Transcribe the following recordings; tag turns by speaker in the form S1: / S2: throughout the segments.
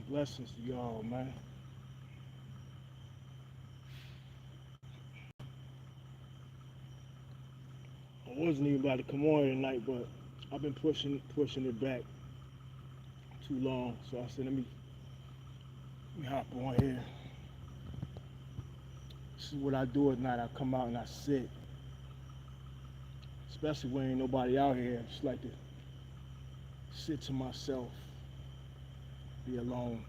S1: Blessings to y'all, man. I wasn't even about to come on tonight, but I've been pushing it back too long. So I said, let me hop on here. This is what I do at night. I come out and I sit, especially when ain't nobody out here. I just like to sit to myself, be alone.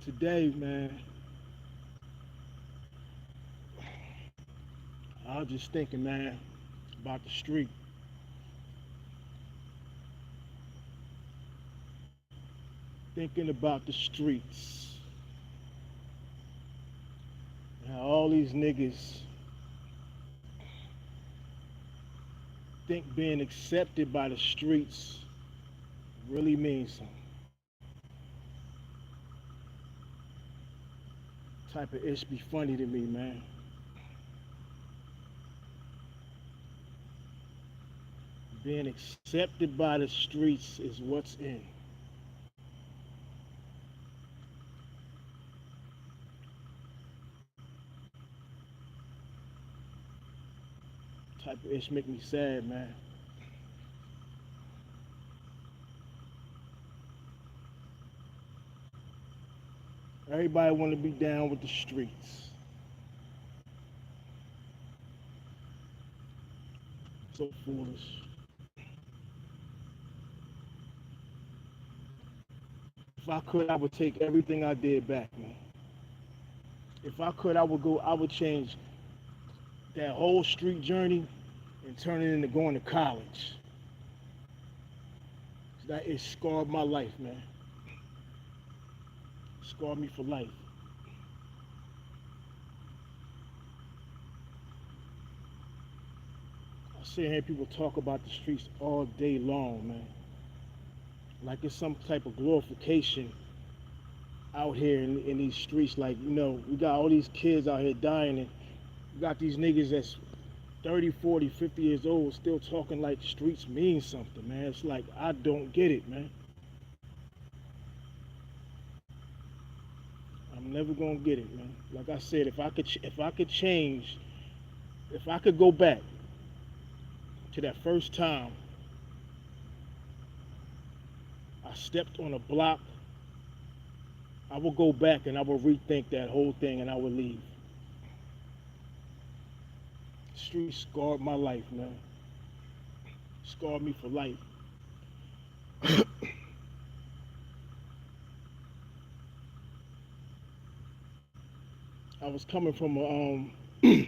S1: Today, man, I was just thinking, man, about the street. Thinking about the streets. And how all these niggas think being accepted by the streets really means something. Type of ish be funny to me, man. Being accepted by the streets is what's in. Type of ish make me sad, man. Everybody want to be down with the streets. So foolish. If I could, I would take everything I did back, man. If I could, I would change that whole street journey and turn it into going to college. That it scarred my life, man. Scarred me for life. I sit here people talk about the streets all day long, man. Like it's some type of glorification out here in these streets. Like, we got all these kids out here dying, and we got these niggas that's 30, 40, 50 years old still talking like the streets mean something, man. It's like, I don't get it, man. I'm never gonna get it, man. Like I said, if I could change, if I could go back to that first time I stepped on a block, I will go back and I will rethink that whole thing and I will leave. The street scarred my life, man. Scarred me for life. I was coming from I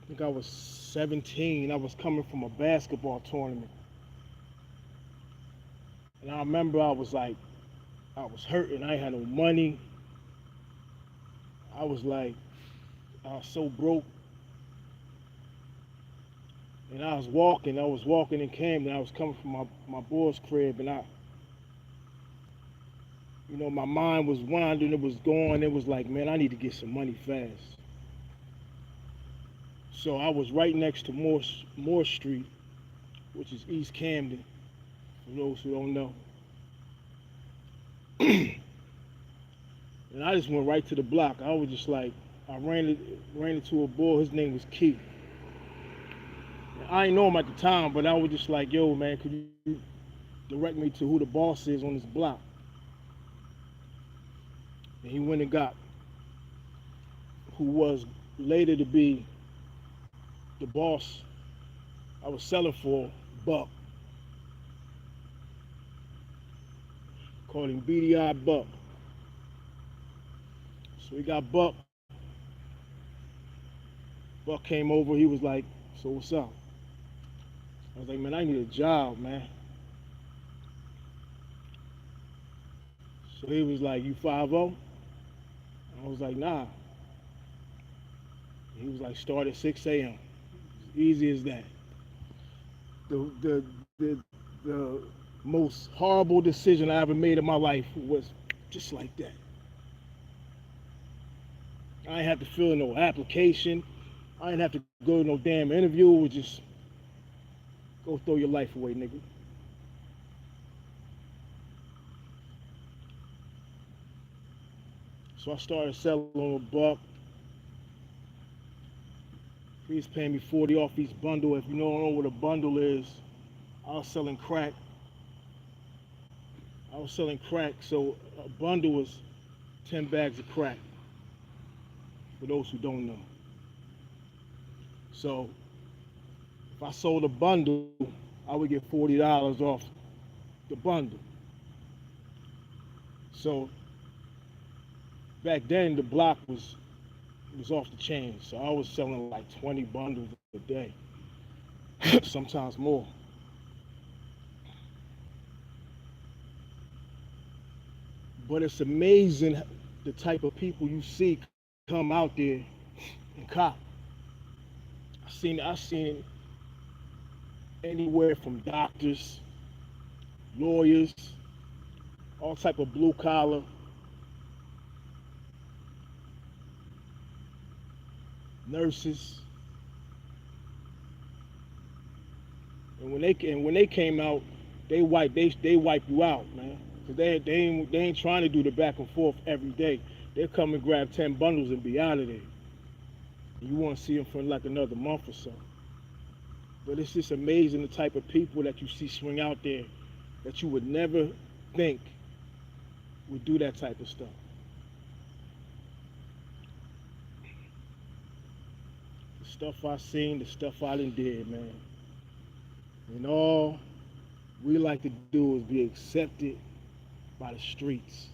S1: think I was 17. I was coming from a basketball tournament. And I remember I was hurting. I ain't had no money. I was so broke. And I was walking in Camden. I was coming from my boy's crib, and my mind was wandering. It was going. It was like, man, I need to get some money fast. So I was right next to Moore Street, which is East Camden, for those who don't know. And I just went right to the block. I was just like, I ran into a boy. His name was Keith. I didn't know him at the time, but I was just like, yo, man, could you direct me to who the boss is on this block? And he went and got who was later to be the boss I was selling for, Buck. Called him BDI Buck. So we got Buck. Buck came over. He was like, so what's up? I was like, man, I need a job, man. So he was like, you 5-0? I was like, nah. He was like, start at 6 a.m. Easy as that. The most horrible decision I ever made in my life was just like that. I didn't have to fill in no application. I didn't have to go to no damn interview. It was just, go throw your life away, nigga. So I started selling a buck. He was paying me 40 off each bundle. If you don't know what a bundle is, I was selling crack. I was selling crack, so a bundle was 10 bags of crack, for those who don't know. So if I sold a bundle, I would get $40 off the bundle. So back then the block was off the chain. So I was selling like 20 bundles a day, sometimes more. But it's amazing the type of people you see come out there and cop. I seen anywhere from doctors, lawyers, all type of blue collar, nurses. And when they came out, they wipe you out, man. Cause they ain't trying to do the back and forth every day. They'll come and grab 10 bundles and be out of there. You won't see them for like another month or so. But it's just amazing the type of people that you see swing out there that you would never think would do that type of stuff. The stuff I seen, the stuff I done did, man. And all we like to do is be accepted by the streets.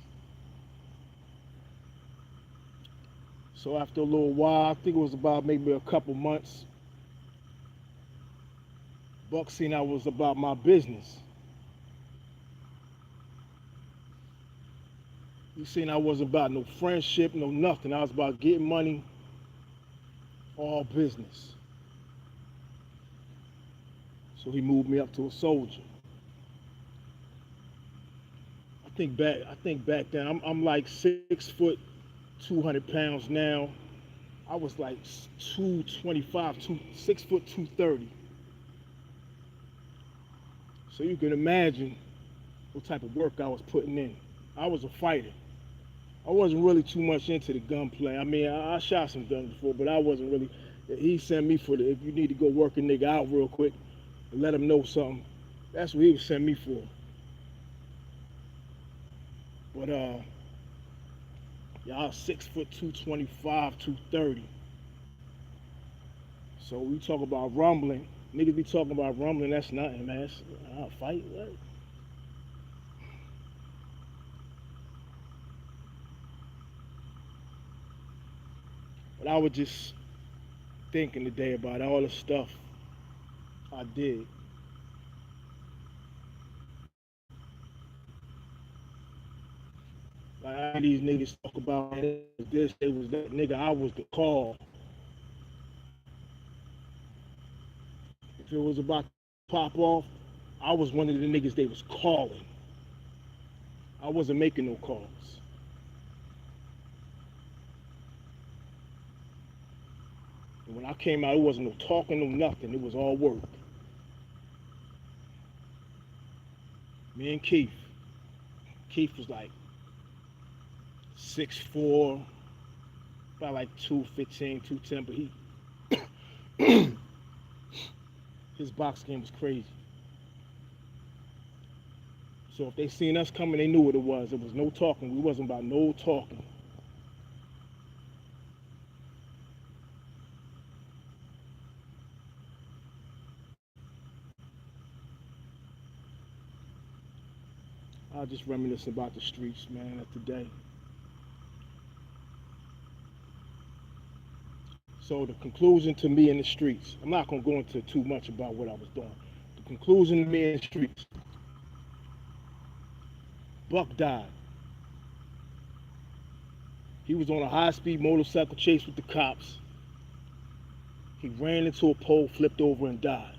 S1: So after a little while, I think it was about maybe a couple months, Buck seen I was about my business. He seen I wasn't about no friendship, no nothing. I was about getting money, all business. So he moved me up to a soldier. I think back then, I'm like 6 foot, 200 pounds now. I was like 225, 6 foot 230. So you can imagine what type of work I was putting in. I was a fighter. I wasn't really too much into the gunplay. I mean, I shot some guns before, but I wasn't really. He sent me for the, if you need to go work a nigga out real quick and let him know something. That's what he was sending me for. But y'all 6 foot 225, 230. So we talk about rumbling. Niggas be talking about rumbling. That's nothing, man. I'll fight. What? But I was just thinking today about all the stuff I did. Like these niggas talk about this, it was that nigga. I was the call. If it was about to pop off, I was one of the niggas they was calling. I wasn't making no calls. And when I came out, it wasn't no talking, no nothing. It was all work. Me and Keith. Keith was like 6'4", about like 215, 210, but his box game was crazy. So if they seen us coming, they knew what it was. It was no talking. We wasn't about no talking. I just reminisce about the streets, man, of today. So the conclusion to me in the streets, I'm not gonna go into too much about what I was doing. The conclusion to me in the streets, Buck died. He was on a high-speed motorcycle chase with the cops. He ran into a pole, flipped over, and died.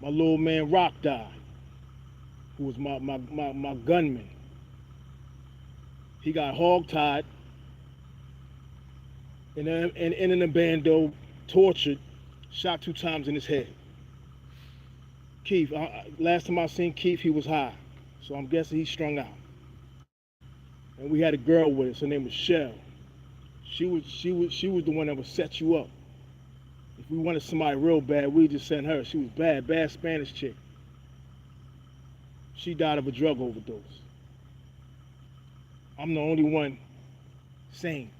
S1: My little man Rock died, who was my gunman. He got hog-tied in an abando, tortured, shot 2 times in his head. Keith, last time I seen Keith, he was high. So I'm guessing he's strung out. and we had a girl with us. Her name was Shell. She was the one that would set you up. If we wanted somebody real bad, we just sent her. She was bad, bad Spanish chick. She died of a drug overdose. I'm the only one sane.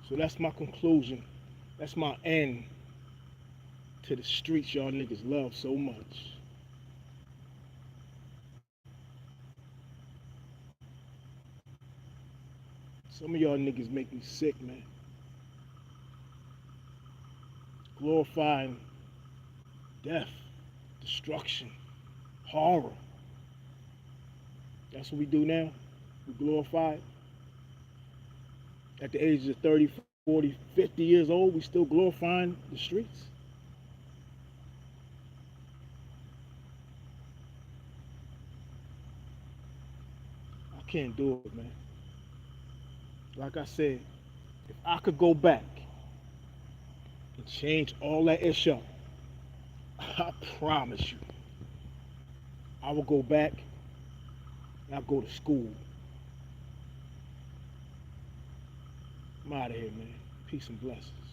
S1: So that's my conclusion. That's my end to the streets y'all niggas love so much. Some of y'all niggas make me sick, man. Glorifying death, destruction, horror. That's what we do now. We glorify it. At the ages of 30, 40, 50 years old, we still glorifying the streets. I can't do it, man. Like I said, if I could go back and change all that ish up, I promise you, I will go back and I'll go to school. I'm out of here, man. Peace and blessings.